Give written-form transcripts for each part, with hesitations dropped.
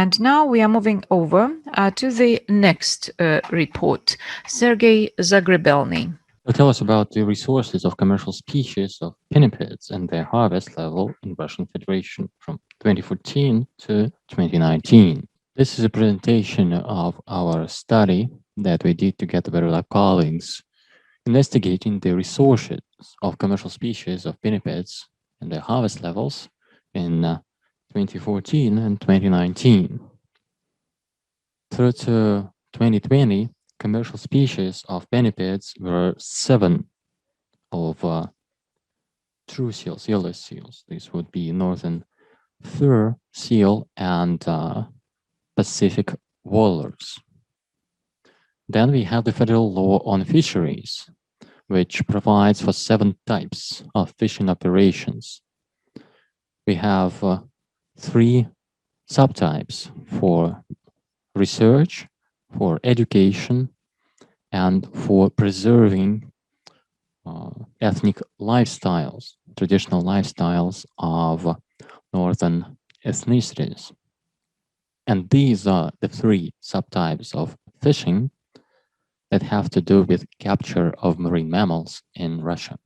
And now we are moving over to the next report. Sergey Загребельный. Will tell us about the resources of commercial species of Pinnipeds and their harvest level in Russian Federation from 2014 to 2019. This is a presentation of our study that we did together with our colleagues, investigating the resources of commercial species of Pinnipeds and their harvest levels in 2014 and 2019. Through to 2020, commercial species of Pinnipeds were 7 of true seals, yellow seals. These would be northern fur seal and Pacific walrus. Then we have the federal law on fisheries, which provides for 7 types of fishing operations. We have 3 subtypes for research, for education, and for preserving ethnic lifestyles, traditional lifestyles of northern ethnicities. And these are the 3 subtypes of fishing that have to do with capture of marine mammals in Russia.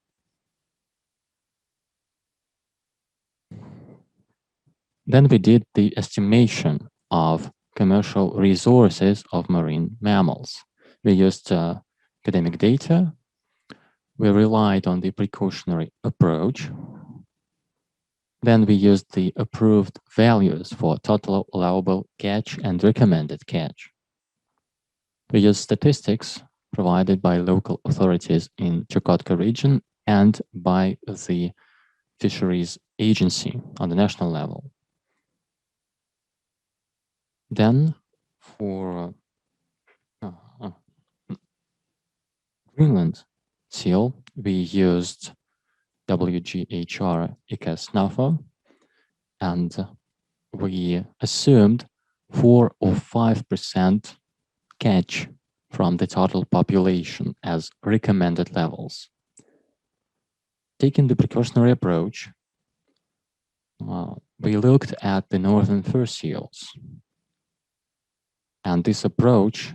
Then we did the estimation of commercial resources of marine mammals. We used academic data. We relied on the precautionary approach. Then we used the approved values for total allowable catch and recommended catch. We used statistics provided by local authorities in Chukotka region and by the fisheries agency on the national level. Then for Greenland Seal, we used WGHR ICAS-NAFO, and we assumed 4 or 5% catch from the total population as recommended levels. Taking the precautionary approach, we looked at the northern fur seals. And this approach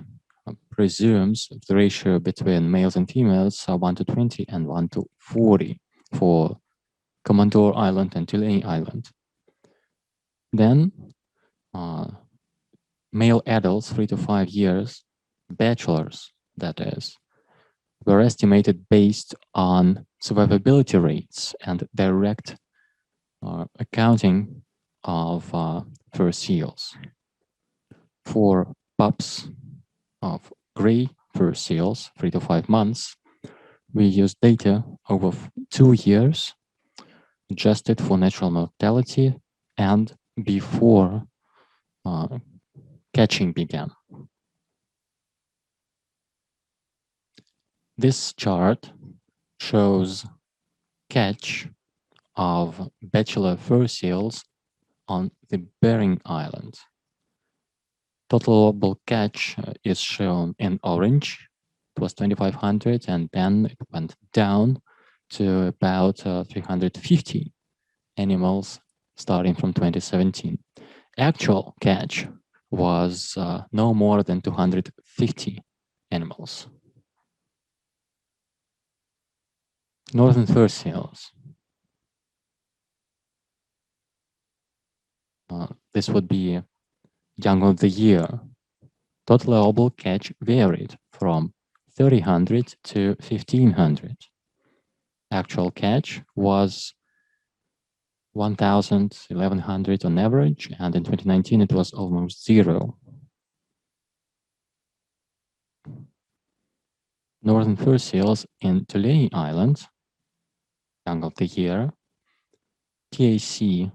presumes the ratio between males and females are 1:20 and 1:40 for Commodore Island and Tulane Island. Then male adults 3 to 5 years, bachelors that is, were estimated based on survivability rates and direct accounting of fur seals. For pups of gray fur seals, 3 to 5 months, we used data over 2 years, adjusted for natural mortality and before catching began. This chart shows catch of bachelor fur seals on the Bering Island. Total allowable catch is shown in orange. It was 2,500, and then it went down to about 350 animals starting from 2017. Actual catch was no more than 250 animals. Northern fur seals. This would be young of the year. Total allowable catch varied from 300 to 1,500. Actual catch was 1,000, 1,100 on average, and in 2019 it was almost 0. Northern fur seals in Tulane Island, young of the year, TAC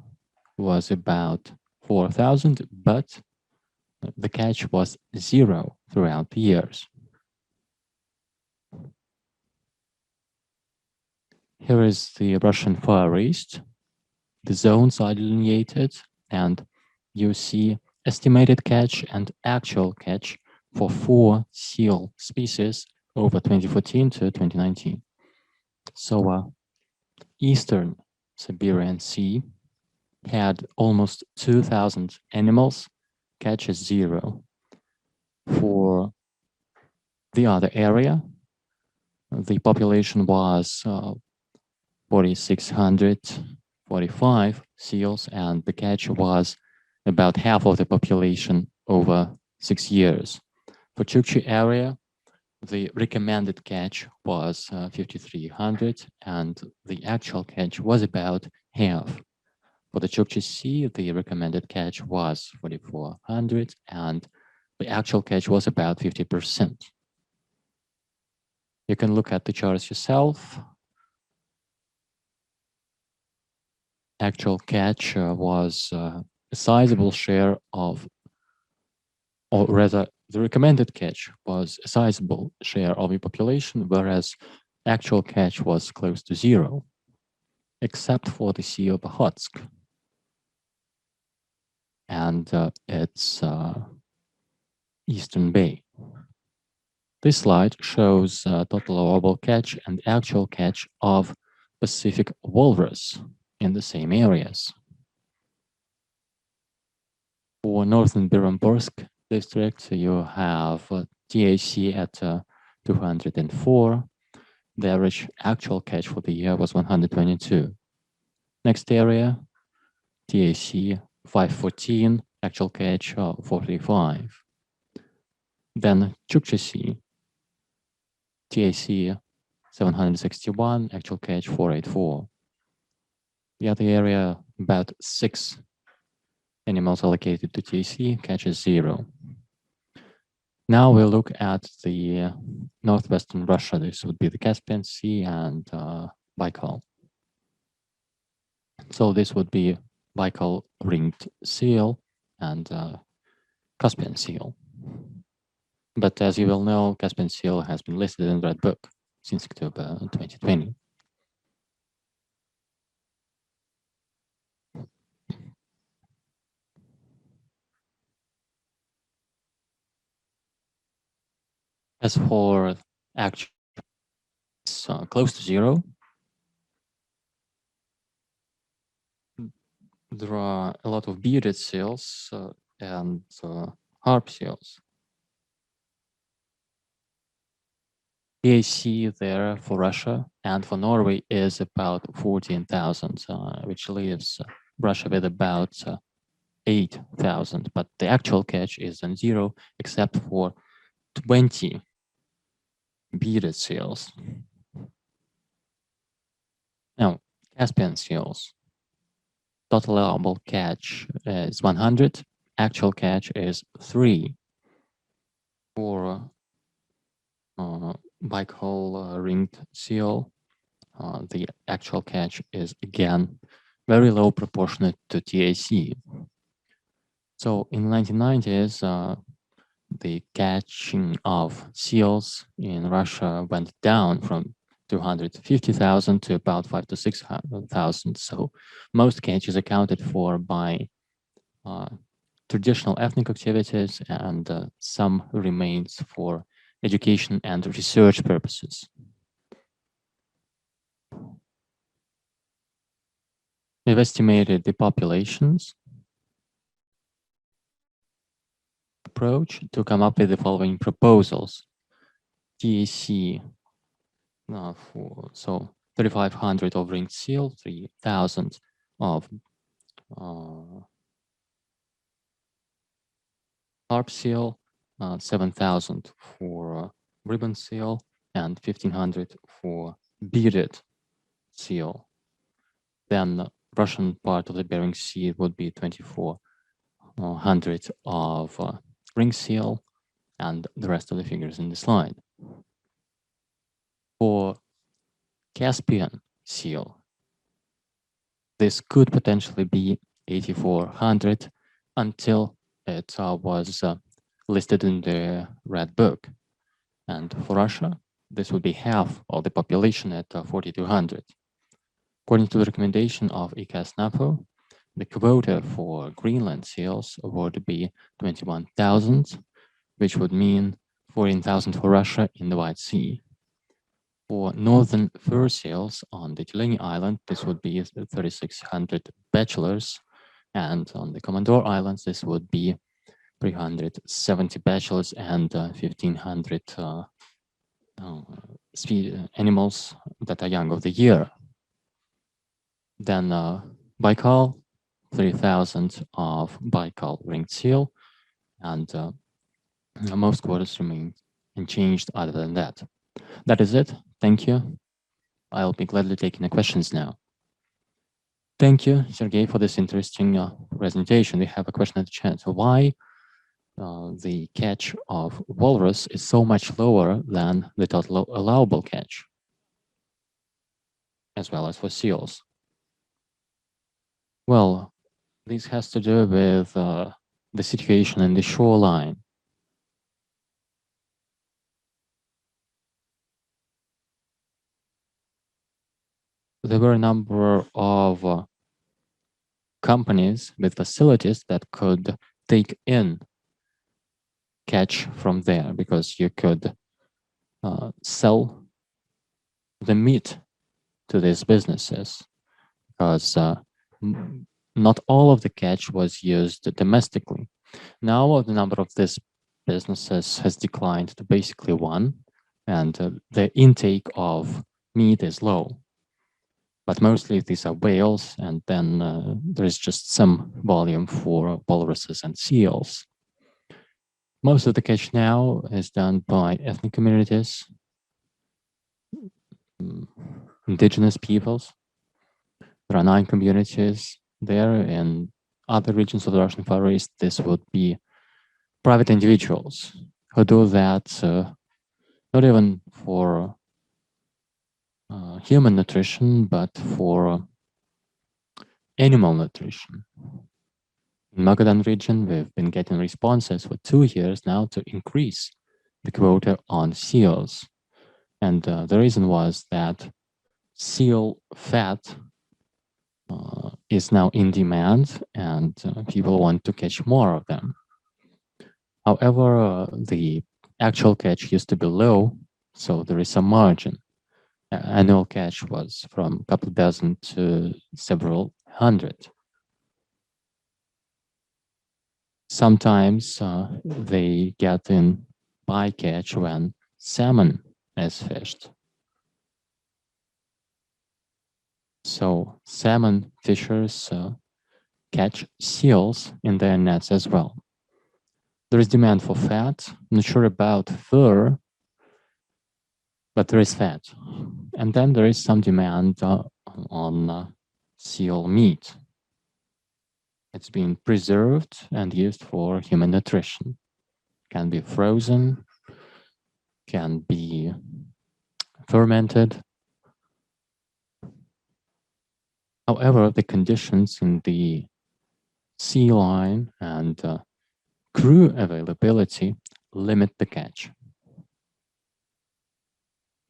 was about 4,000, but the catch was 0 throughout the years. Here is the Russian Far East. The zones are delineated, and you see estimated catch and actual catch for 4 seal species over 2014 to 2019. So Eastern Siberian Sea had almost 2,000 animals catch is 0. For the other area, the population was 4,645 seals, and the catch was about half of the population over 6 years. For Chukchi area, the recommended catch was 5,300, and the actual catch was about half. For the Chukchi Sea, the recommended catch was 4,400, and the actual catch was about 50%. You can look at the charts yourself. Actual catch was a sizable share of, or rather, the recommended catch was a sizable share of the population, whereas actual catch was close to 0, except for the Sea of Okhotsk and its eastern bay. This slide shows total allowable catch and actual catch of Pacific walrus in the same areas. For Northern Beranborsk district, you have TAC at 204. The average actual catch for the year was 122. Next area, TAC 514, actual catch 45. Then Chukchi Sea, TAC 761, actual catch 484. The other area, about 6 animals allocated to TAC, catch is 0. Now we'll look at the Northwestern Russia. This would be the Caspian Sea and Baikal. So this would be Baikal ringed seal and Caspian seal. But as you will know, Caspian seal has been listed in the Red Book since October 2020. As for actual, it's close to 0. There are a lot of bearded seals and harp seals. PAC there for Russia and for Norway is about 14,000, which leaves Russia with about 8,000. But the actual catch is on 0, except for 20 bearded seals. Now, Caspian seals. Total allowable catch is 100. Actual catch is 3. For Baikal ringed seal, the actual catch is again very low proportionate to TAC. So in the 1990s, the catching of seals in Russia went down from 250,000 to about 500,000 to 600,000. So most catches accounted for by traditional ethnic activities, and some remains for education and research purposes. We've estimated the populations approach to come up with the following proposals. TAC so 3,500 of ringed seal, 3,000 of harp seal, 7,000 for ribbon seal, and 1,500 for bearded seal. Then the Russian part of the Bering Sea would be 2,400 of ring seal, and the rest of the figures in the slide. For Caspian seal, this could potentially be 8,400 until it was listed in the Red Book. And for Russia, this would be half of the population at 4,200. According to the recommendation of ICAS-NAPO, the quota for Greenland seals would be 21,000, which would mean 14,000 for Russia in the White Sea. For northern fur seals on the Tillini Island, this would be 3,600 bachelors, and on the Commodore Islands, this would be 370 bachelors and 1,500 animals that are young of the year. Then Baikal, 3,000 of Baikal ringed seal, and most quotas remain unchanged other than that. That is it. Thank you. I'll be gladly taking the questions now. Thank you, Sergey, for this interesting presentation. We have a question in the chat. So why the catch of walrus is so much lower than the total allowable catch, as well as for seals? Well, this has to do with the situation in the shoreline. There were a number of companies with facilities that could take in catch from there, because you could sell the meat to these businesses, because not all of the catch was used domestically. Now the number of these businesses has declined to basically one, and the intake of meat is low. But mostly these are whales, and then there is just some volume for walruses and seals. Most of the catch now is done by ethnic communities, indigenous peoples. There are 9 communities there. In other regions of the Russian Far East, this would be private individuals who do that not even for human nutrition, but for animal nutrition. In Magadan region, we've been getting responses for 2 years now to increase the quota on seals. And the reason was that seal fat is now in demand, and people want to catch more of them. However, the actual catch used to be low, so there is some margin. Annual catch was from a couple dozen to several hundred. Sometimes they get in bycatch when salmon is fished. So salmon fishers catch seals in their nets as well. There is demand for fat. I'm not sure about fur, but there is fat. And then there is some demand on seal meat. It's been preserved and used for human nutrition. Can be frozen, can be fermented. However, the conditions in the sea line and crew availability limit the catch.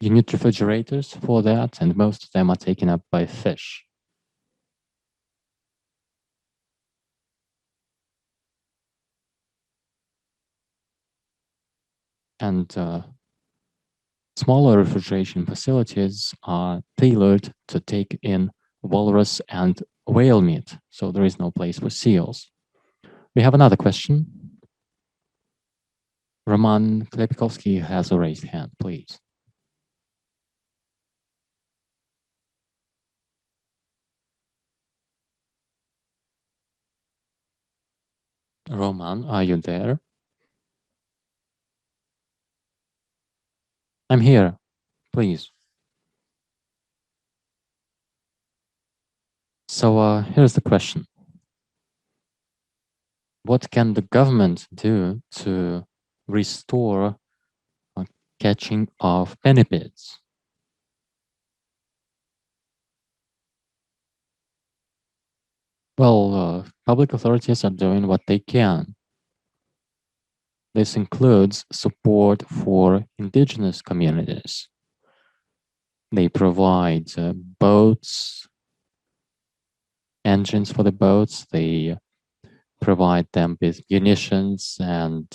You need refrigerators for that, and most of them are taken up by fish. And smaller refrigeration facilities are tailored to take in walrus and whale meat, so there is no place for seals. We have another question. Roman Klepikovsky has a raised hand, please. Roman, are you there? I'm here, please. So here's the question. What can the government do to restore catching of Pinnipeds? Well, public authorities are doing what they can. This includes support for indigenous communities. They provide boats, engines for the boats. They provide them with munitions and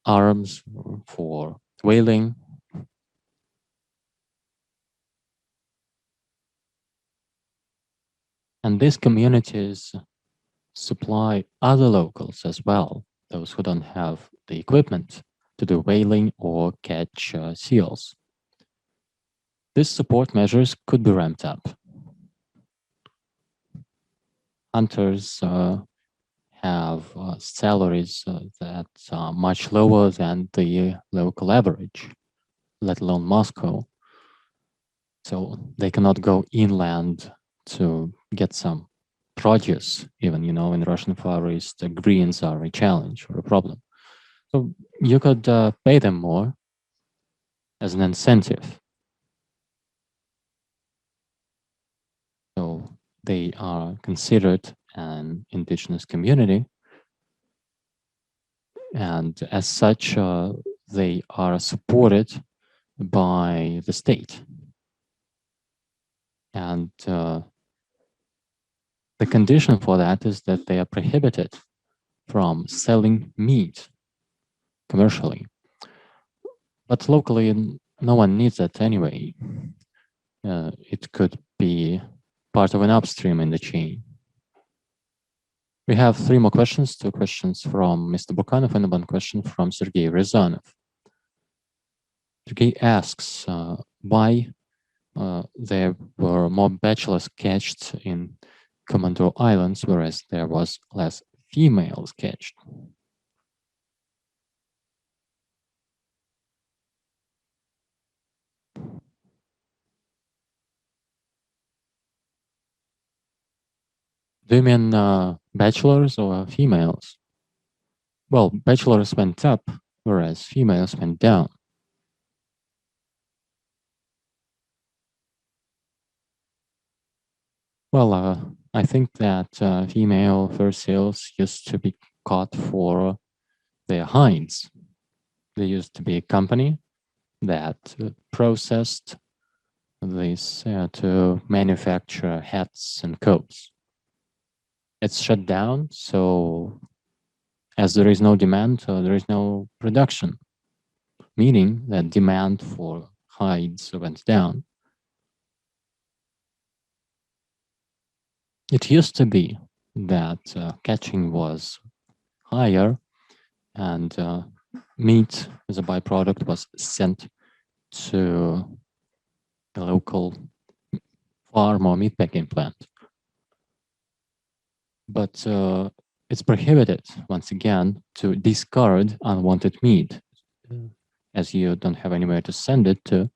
arms for whaling. And these communities supply other locals as well, those who don't have the equipment to do whaling or catch seals. These support measures could be ramped up. Hunters have salaries that are much lower than the local average, let alone Moscow. So they cannot go inland to get some produce. Even, in Russian Far East, the greens are a challenge or a problem. So you could pay them more as an incentive. So they are considered an indigenous community, and as such, they are supported by the state. And the condition for that is that they are prohibited from selling meat commercially. But locally, no one needs that anyway. It could be part of an upstream in the chain. We have 3 more questions, 2 questions from Mr. Burkanov and 1 question from Sergei Ryazanov. Sergei asks why there were more bachelors catched in Commodore Islands, whereas there was less females catched. Do you mean bachelors or females? Well, bachelors went up, whereas females went down. Well, I think that female fur seals used to be caught for their hides. There used to be a company that processed this to manufacture hats and coats. It's shut down, so as there is no demand, there is no production, meaning that demand for hides went down. It used to be that catching was higher and meat as a byproduct was sent to a local farm or meatpacking plant. But it's prohibited, once again, to discard unwanted meat. As you don't have anywhere to send it to,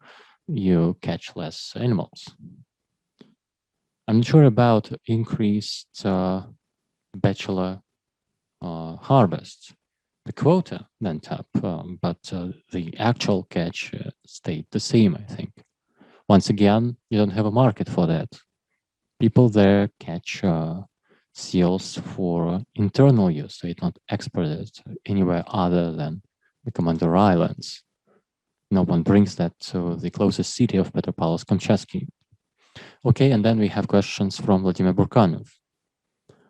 you catch less animals. I'm not sure about increased bachelor harvest. The quota went up, but the actual catch stayed the same, I think. Once again, you don't have a market for that. People there catch seals for internal use, so it's not exported anywhere other than the Commodore Islands. No one brings that to the closest city of Petropavlovsk-Kamchatsky. Okay, and then we have questions from Vladimir Burkanov.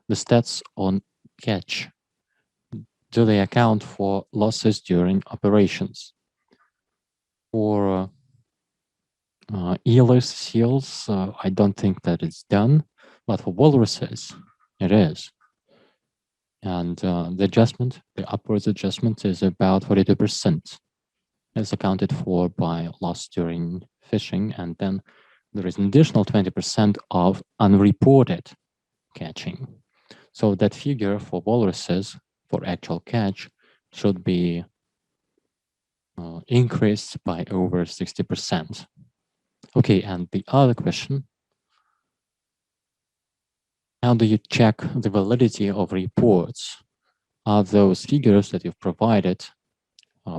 The stats on catch, do they account for losses during operations? For eelers, seals, I don't think that it's done, but for walruses, it is. And the adjustment, the upwards adjustment is about 42%. It's accounted for by loss during fishing, and then there is an additional 20% of unreported catching. So that figure for walruses, for actual catch, should be increased by over 60%. Okay, and the other question, how do you check the validity of reports? Are those figures that you've provided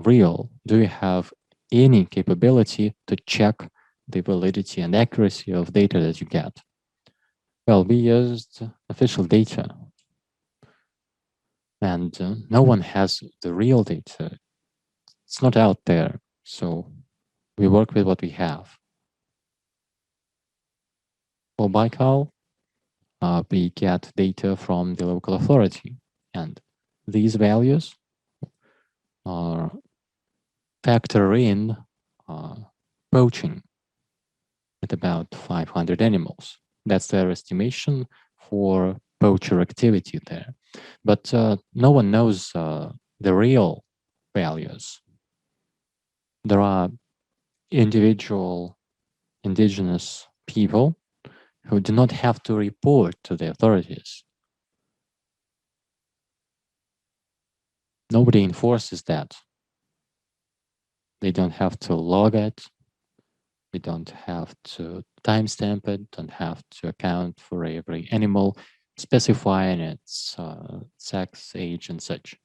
real? Do you have any capability to check the validity and accuracy of data that you get? Well, we used official data, and no one has the real data. It's not out there, so we work with what we have. For Baikal, we get data from the local authority, and these values are factor in poaching at about 500 animals. That's their estimation for poacher activity there. But no one knows the real values. There are individual indigenous people who do not have to report to the authorities. Nobody enforces that. They don't have to log it. They don't have to timestamp it, don't have to account for every animal, specifying its sex, age, and such.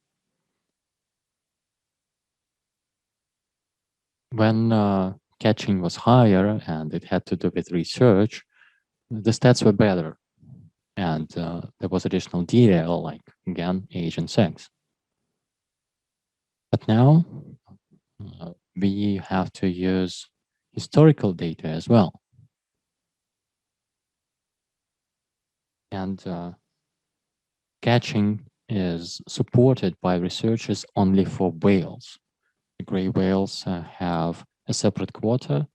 When catching was higher and it had to do with research, the stats were better. And there was additional detail, like, again, age and sex. But now we have to use historical data as well. And catching is supported by researchers only for whales. The gray whales have a separate quota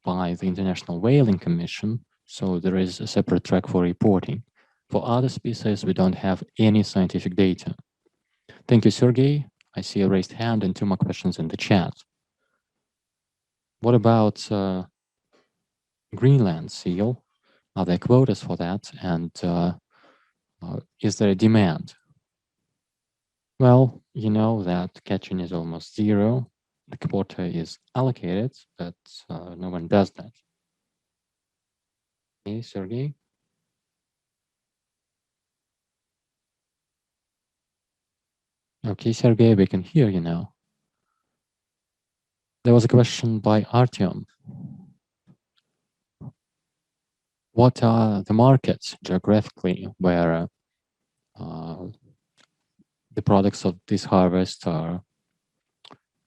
by the International Whaling Commission, so there is a separate track for reporting. For other species, we don't have any scientific data. Thank you, Sergey. I see a raised hand and 2 more questions in the chat. What about Greenland seal? Are there quotas for that? And is there a demand? Well, you know that catching is almost zero. The quota is allocated, but no one does that. Okay, Sergey? Okay, Sergey, we can hear you now. There was a question by Artyom. What are the markets geographically where the products of this harvest are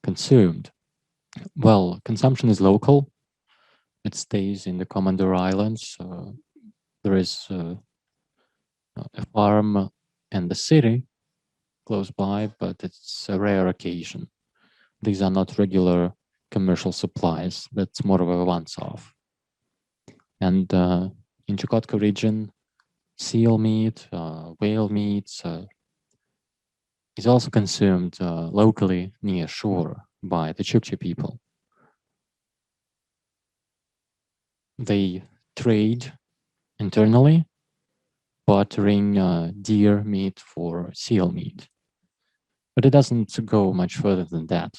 consumed? Well, consumption is local. It stays in the Commodore Islands. There is a farm in the city close by, but it's a rare occasion. These are not regular commercial supplies. That's more of a once-off. And in Chukotka region, seal meat, whale meat is also consumed locally near shore by the Chukchi people. They trade internally, bartering deer meat for seal meat. But it doesn't go much further than that.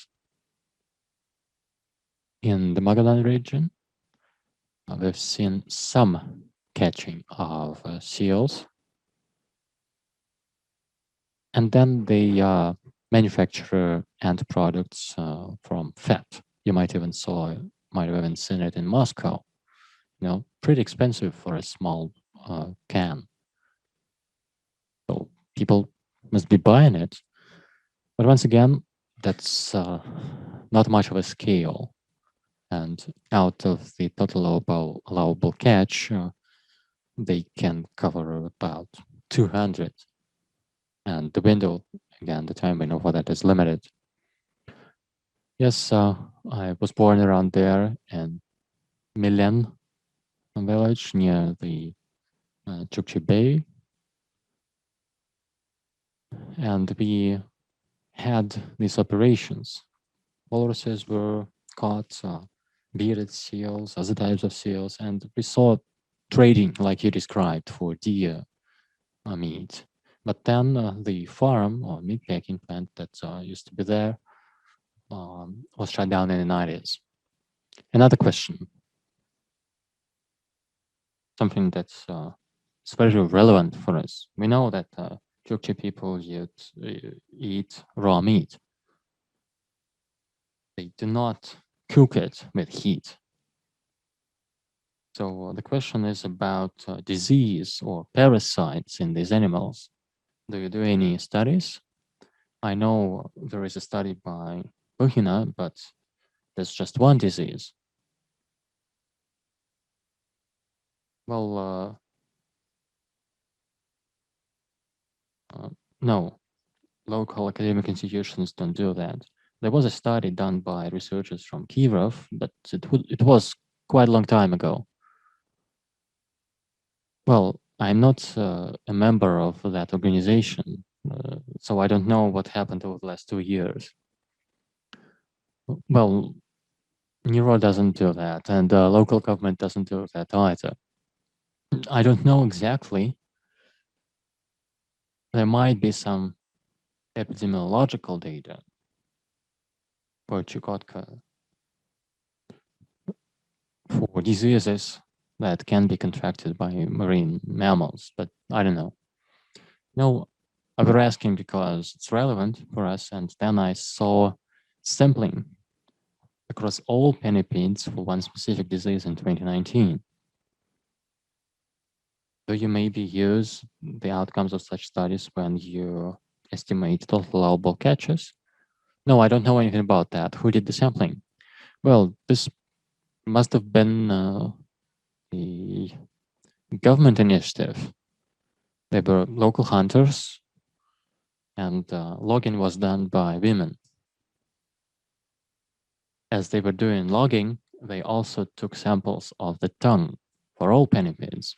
In the Magadan region, we've seen some catching of seals. And then they manufacture end products from fat. You might have even seen it in Moscow. You know, pretty expensive for a small can. So people must be buying it. But once again, that's not much of a scale. And out of the total allowable catch, they can cover about 200. And the window, again, the time window for that is limited. Yes, I was born around there in Milen village near the Chukchi Bay. And we had these operations. Walruses were caught, bearded seals, other types of seals, and we saw trading like you described for deer meat. But then the farm or meat packing plant that used to be there was shut down in the 90s. Another question, something that's very relevant for us. We know that Chukchi people eat raw meat. They do not cook it with heat. So the question is about disease or parasites in these animals. Do you do any studies? I know there is a study by Buhina, but there's just one disease. Well, no, local academic institutions don't do that. There was a study done by researchers from Kyiv, but it was quite a long time ago. Well, I'm not a member of that organization, so I don't know what happened over the last 2 years. Well, Nero doesn't do that, and the local government doesn't do that either. I don't know exactly. There might be some epidemiological data for Chukotka for diseases that can be contracted by marine mammals, but I don't know. No, I was asking because it's relevant for us, and then I saw sampling across all Pinnipeds for one specific disease in 2019. Do you maybe use the outcomes of such studies when you estimate total allowable catches? No, I don't know anything about that. Who did the sampling? Well, this must have been the government initiative. They were local hunters, and logging was done by women. As they were doing logging, they also took samples of the tongue for all Pinnipeds.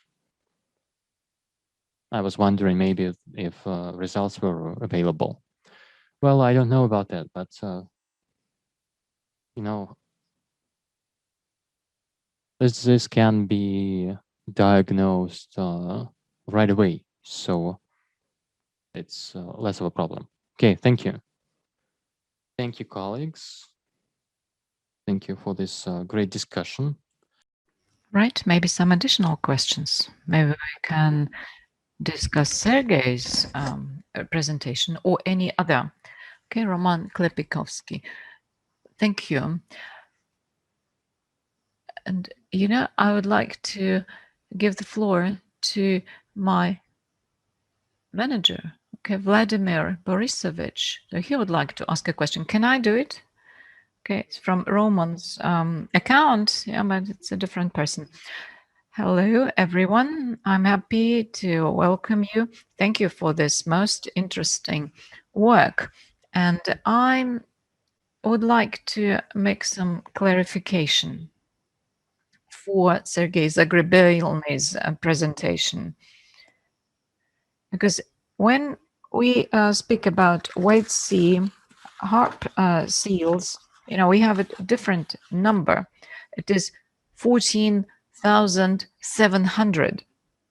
I was wondering maybe if results were available. Well, I don't know about that, but you know, this can be diagnosed right away, so it's less of a problem. Okay, thank you. Thank you, colleagues. Thank you for this great discussion. Right, maybe some additional questions. Maybe we can discuss Sergei's presentation or any other. Okay, Roman Klepikovsky. Thank you. And, you know, I would like to give the floor to my manager, okay, Vladimir Borisovich. So he would like to ask a question. Can I do it? Okay, it's from Roman's account, yeah, but it's a different person. Hello, everyone. I'm happy to welcome you. Thank you for this most interesting work. And I would like to make some clarification for Sergei Загребельны's presentation. Because when we speak about white sea harp seals, you know, we have a different number. It is 14,700,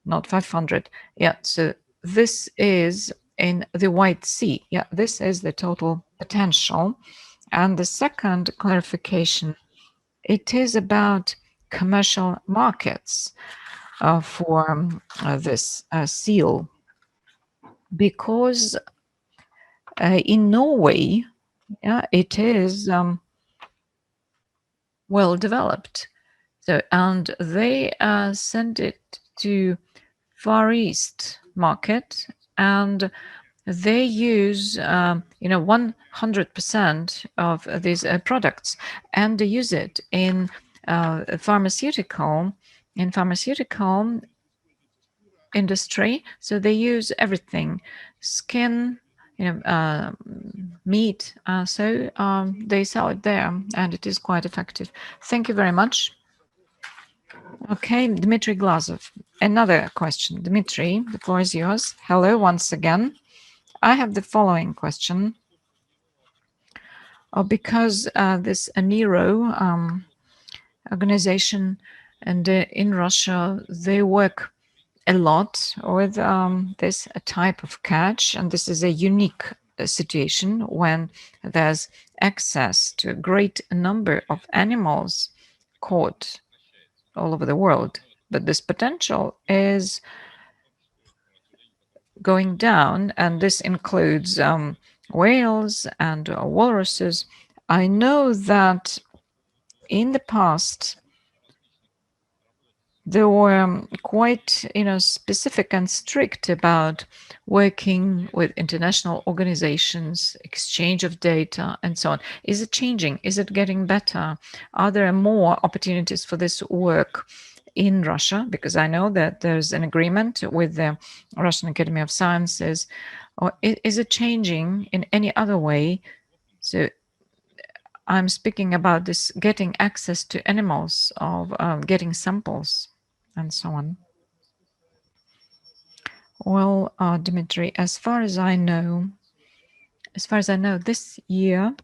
not 500. Yeah, so this is in the White Sea. Yeah, this is the total potential. And the second clarification, it is about commercial markets for this seal, because in Norway, yeah, it is well developed. So, and they send it to Far East market, and they use, you know, 100% of these products, and they use it in pharmaceutical industry. So they use everything, skin, you know, meat. So they sell it there, and it is quite effective. Thank you very much. Okay, Dmitry Glazov. Another question. Dmitry, the floor is yours. Hello once again. I have the following question. Because this Nero organization and in Russia, they work a lot with this type of catch, and this is a unique situation when there's access to a great number of animals caught all over the world. But this potential is going down, and this includes whales and walruses. I know that in the past they were quite, you know, specific and strict about working with international organizations, exchange of data, and so on. Is it changing? Is it getting better? Are there more opportunities for this work in Russia? Because I know that there's an agreement with the Russian Academy of Sciences. Or is it changing in any other way? So I'm speaking about this getting access to animals, of getting samples, and so on. Well, Dmitry, as far as I know, this year,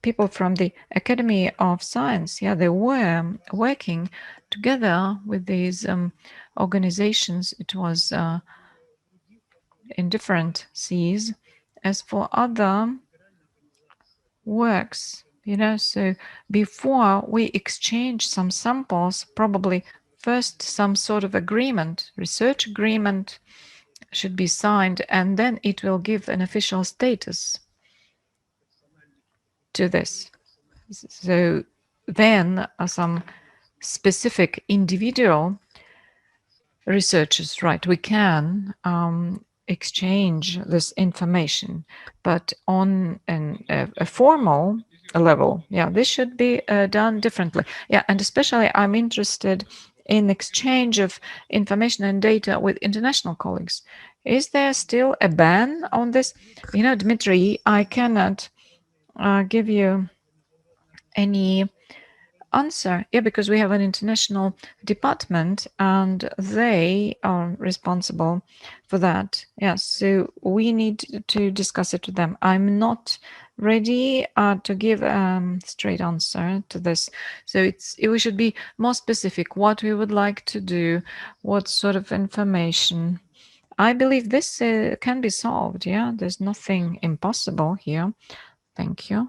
people from the Academy of Science, they were working together with these organizations. It was in different seas. As for other works, so before we exchange some samples, probably first some sort of agreement, research agreement should be signed, and then it will give an official status to this. So then some specific individual researchers, right, we can exchange this information, but on a formal level, this should be done differently. And especially I'm interested in exchange of information and data with international colleagues. Is there still a ban on this? Dmitry, I cannot give you any answer, because we have an international department and they are responsible for that. So we need to discuss it with them. I'm not ready to give a straight answer to this. So we should be more specific what we would like to do, what sort of information. I believe this can be solved. There's nothing impossible here. Thank you.